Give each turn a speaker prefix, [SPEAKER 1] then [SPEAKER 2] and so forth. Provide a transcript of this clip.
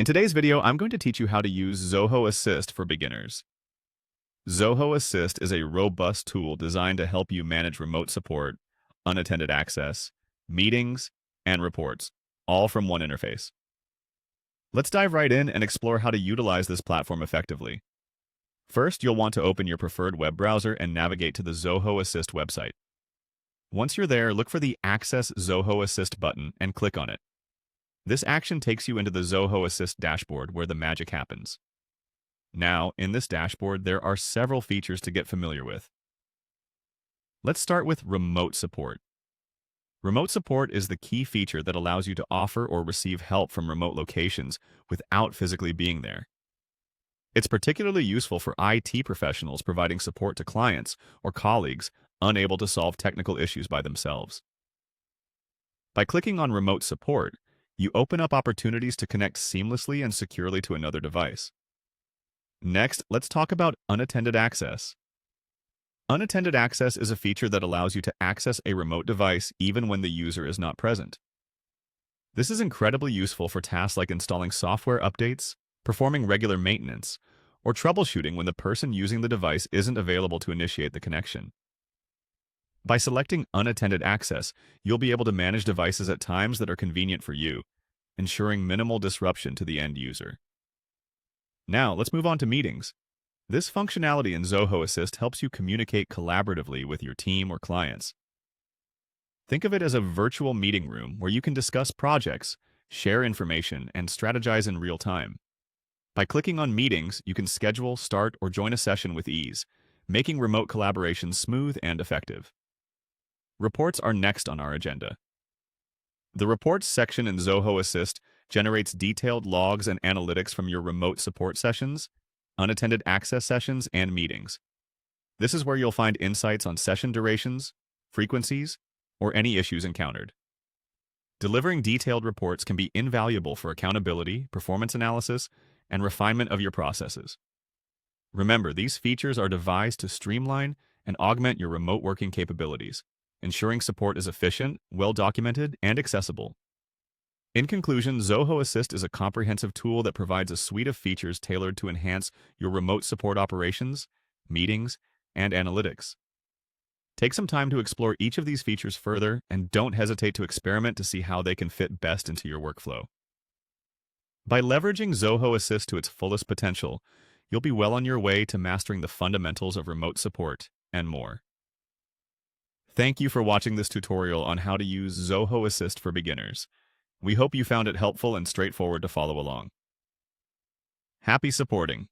[SPEAKER 1] In today's video, I'm going to teach you how to use Zoho Assist for beginners. Zoho Assist is a robust tool designed to help you manage remote support, unattended access, meetings, and reports, all from one interface. Let's dive right in and explore how to utilize this platform effectively. First, you'll want to open your preferred web browser and navigate to the Zoho Assist website. Once you're there, look for the Access Zoho Assist button and click on it. This action takes you into the Zoho Assist dashboard where the magic happens. Now, in this dashboard, there are several features to get familiar with. Let's start with remote support. Remote support is the key feature that allows you to offer or receive help from remote locations without physically being there. It's particularly useful for IT professionals providing support to clients or colleagues unable to solve technical issues by themselves. By clicking on Remote Support, you open up opportunities to connect seamlessly and securely to another device. Next, let's talk about unattended access. Unattended access is a feature that allows you to access a remote device even when the user is not present. This is incredibly useful for tasks like installing software updates, performing regular maintenance, or troubleshooting when the person using the device isn't available to initiate the connection. By selecting unattended access, you'll be able to manage devices at times that are convenient for you, ensuring minimal disruption to the end user. Now, let's move on to meetings. This functionality in Zoho Assist helps you communicate collaboratively with your team or clients. Think of it as a virtual meeting room where you can discuss projects, share information, and strategize in real time. By clicking on Meetings, you can schedule, start, or join a session with ease, making remote collaboration smooth and effective. Reports are next on our agenda. The Reports section in Zoho Assist generates detailed logs and analytics from your remote support sessions, unattended access sessions, and meetings. This is where you'll find insights on session durations, frequencies, or any issues encountered. Delivering detailed reports can be invaluable for accountability, performance analysis, and refinement of your processes. Remember, these features are devised to streamline and augment your remote working capabilities, ensuring support is efficient, well-documented, and accessible. In conclusion, Zoho Assist is a comprehensive tool that provides a suite of features tailored to enhance your remote support operations, meetings, and analytics. Take some time to explore each of these features further, and don't hesitate to experiment to see how they can fit best into your workflow. By leveraging Zoho Assist to its fullest potential, you'll be well on your way to mastering the fundamentals of remote support and more. Thank you for watching this tutorial on how to use Zoho Assist for beginners. We hope you found it helpful and straightforward to follow along. Happy supporting!